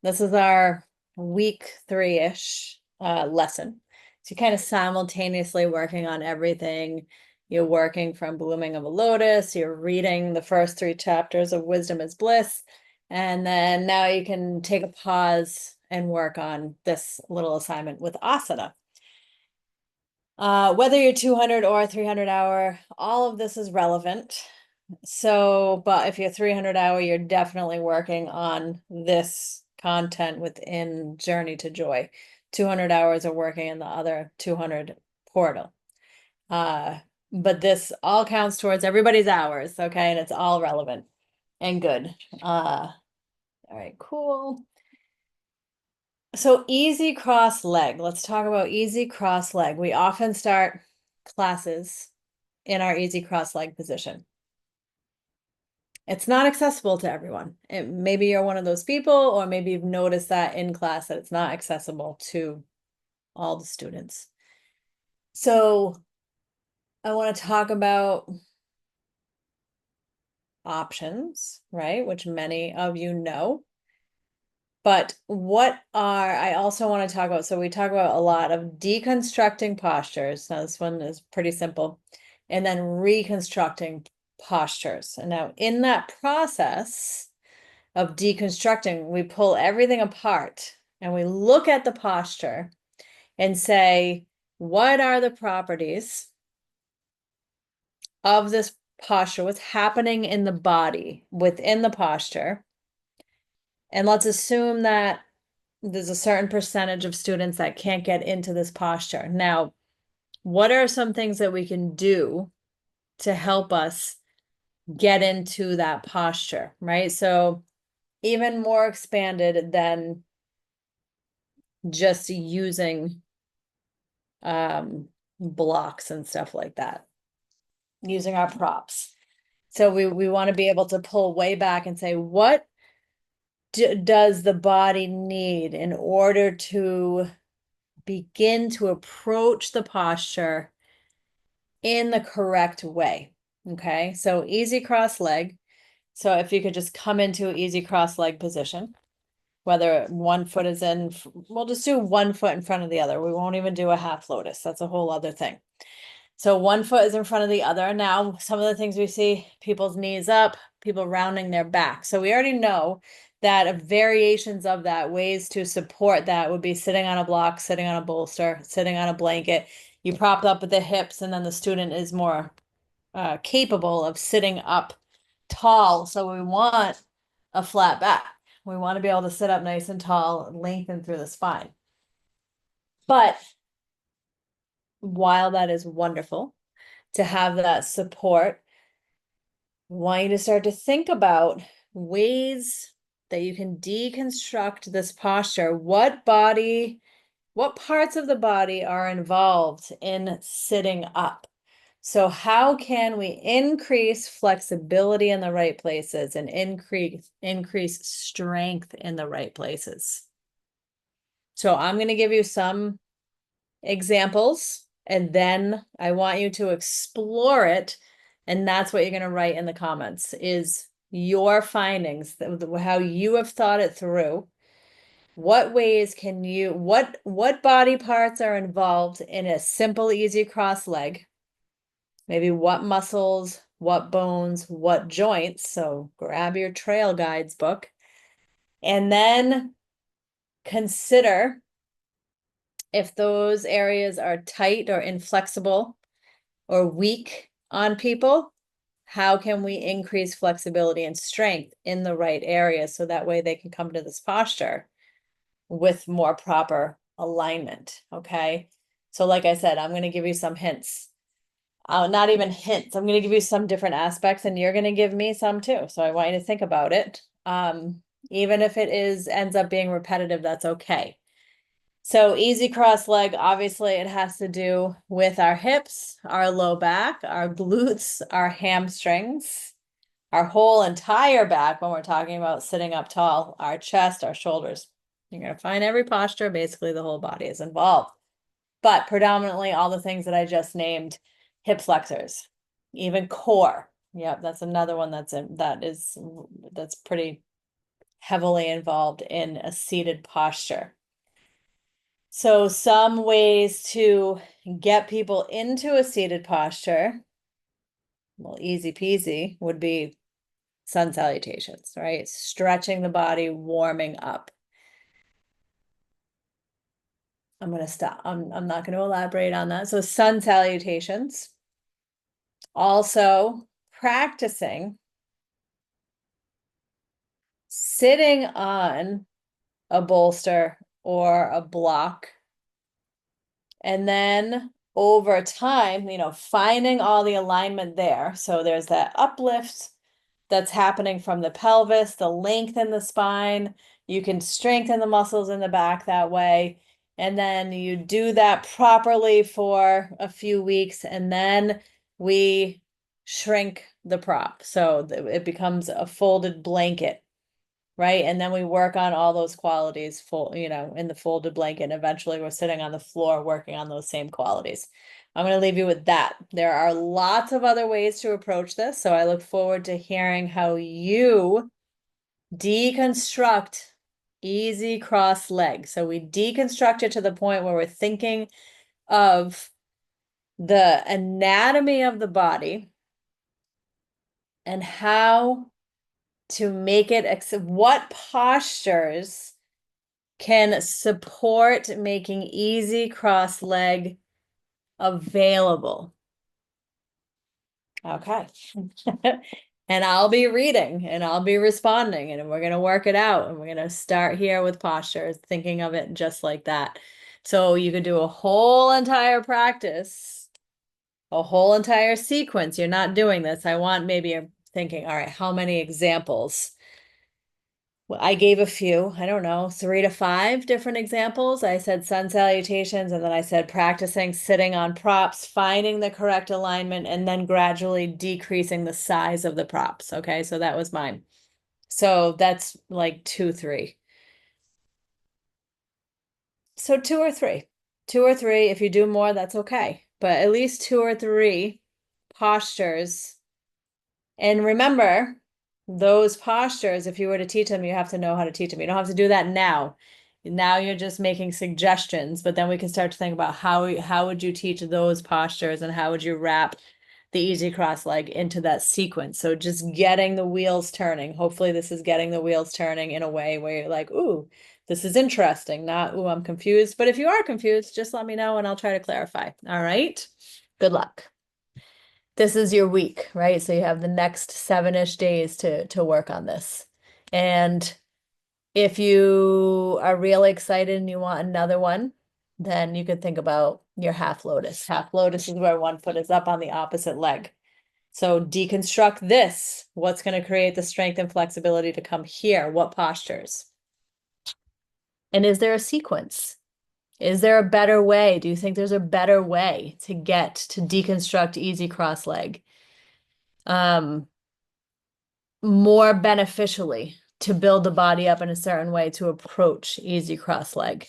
This is our week 3-ish lesson. So you're kind of simultaneously working on everything. You're working from Blooming of a Lotus. You're reading the first 3 chapters of Wisdom is Bliss. And then now you can take a pause and work on this little assignment with asana. Whether you're 200 or 300 hour, all of this is relevant. So, but if you're 300 hour, you're definitely working on this content within Journey to Joy. 200 hours are working in the other 200 portal. But this all counts towards everybody's hours, okay? And it's all relevant and good. All right, cool. So easy cross leg. Let's talk about easy cross leg. We often start classes in our easy cross leg position. It's not accessible to everyone. Maybe you're one of those people, or maybe you've noticed that in class that it's not accessible to all the students. So I want to talk about options, right? Which many of you know. But I also want to talk about, so we talk about a lot of deconstructing postures. Now, this one is pretty simple. And then reconstructing postures. And now in that process of deconstructing, we pull everything apart and we look at the posture and say, what are the properties of this posture? What's happening in the body within the posture? And let's assume that there's a certain percentage of students that can't get into this posture. Now, what are some things that we can do to help us get into that posture, right? So even more expanded than just using blocks and stuff like that, using our props. So we want to be able to pull way back and say, what does the body need in order to begin to approach the posture in the correct way? Okay, so easy cross leg. So if you could just come into easy cross leg position, whether one foot is in, we'll just do one foot in front of the other. We won't even do a half lotus. That's a whole other thing. So one foot is in front of the other. Now, some of the things we see, people's knees up, people rounding their back. So we already know that variations of that, ways to support that, would be sitting on a block, sitting on a bolster, sitting on a blanket. You prop up with the hips, and then the student is more capable of sitting up tall. So we want a flat back. We want to be able to sit up nice and tall, lengthen through the spine. But while that is wonderful to have that support, I want you to start to think about ways that you can deconstruct this posture. What parts of the body are involved in sitting up? So how can we increase flexibility in the right places and increase strength in the right places? So I'm going to give you some examples, and then I want you to explore it. And that's what you're going to write in the comments, is your findings, how you have thought it through. What ways can you, what body parts are involved in a simple, easy cross leg? Maybe what muscles, what bones, what joints. So grab your Trail Guides book and then consider if those areas are tight or inflexible or weak on people. How can we increase flexibility and strength in the right areas so that way they can come to this posture with more proper alignment? Okay. So like I said, I'm going to give you some hints. Not even hints. I'm going to give you some different aspects and you're going to give me some too. So I want you to think about it. Even if it ends up being repetitive, that's okay. So easy cross leg, obviously it has to do with our hips, our low back, our glutes, our hamstrings, our whole entire back when we're talking about sitting up tall, our chest, our shoulders. You're going to find every posture, basically the whole body is involved. But predominantly all the things that I just named, hip flexors, even core. Yep, that's another one that's pretty heavily involved in a seated posture. So some ways to get people into a seated posture, well, easy peasy, would be sun salutations, right? Stretching the body, warming up. I'm going to stop. I'm not going to elaborate on that. So sun salutations. Also practicing sitting on a bolster or a block. And then over time, finding all the alignment there. So there's that uplift that's happening from the pelvis, the length in the spine. You can strengthen the muscles in the back that way. And then you do that properly for a few weeks, and then we shrink the prop. So it becomes a folded blanket, right? And then we work on all those qualities in the folded blanket. And eventually we're sitting on the floor working on those same qualities. I'm going to leave you with that. There are lots of other ways to approach this. So I look forward to hearing how you deconstruct easy cross leg. So we deconstruct it to the point where we're thinking of the anatomy of the body and how to make it, what postures can support making easy cross leg available. Okay. And I'll be reading and I'll be responding, and we're going to work it out, and we're going to start here with postures, thinking of it just like that. So you could do a whole entire practice, a whole entire sequence. You're not doing this. I want maybe you're thinking, all right, how many examples? Well, I gave a few, I don't know, 3 to 5 different examples. I said sun salutations, and then I said practicing sitting on props, finding the correct alignment, and then gradually decreasing the size of the props. Okay, so that was mine. So that's like 2, 3. So 2 or 3. 2 or 3. If you do more, that's okay. But at least 2 or 3 postures. And remember, those postures, if you were to teach them, you have to know how to teach them. You don't have to do that now. Now you're just making suggestions, but then we can start to think about how would you teach those postures, and how would you wrap the easy cross leg into that sequence. So just getting the wheels turning. Hopefully this is getting the wheels turning in a way where you're like, ooh, this is interesting, not, ooh, I'm confused. But if you are confused, just let me know and I'll try to clarify. All right. Good luck. This is your week, right? So you have the next 7-ish days to work on this. And if you are really excited and you want another one, then you could think about your half lotus. Half lotus is where one foot is up on the opposite leg. So deconstruct this. What's going to create the strength and flexibility to come here? What postures? And is there a sequence? Is there a better way? Do you think there's a better way to get to deconstruct easy cross leg? More beneficially to build the body up in a certain way to approach easy cross leg?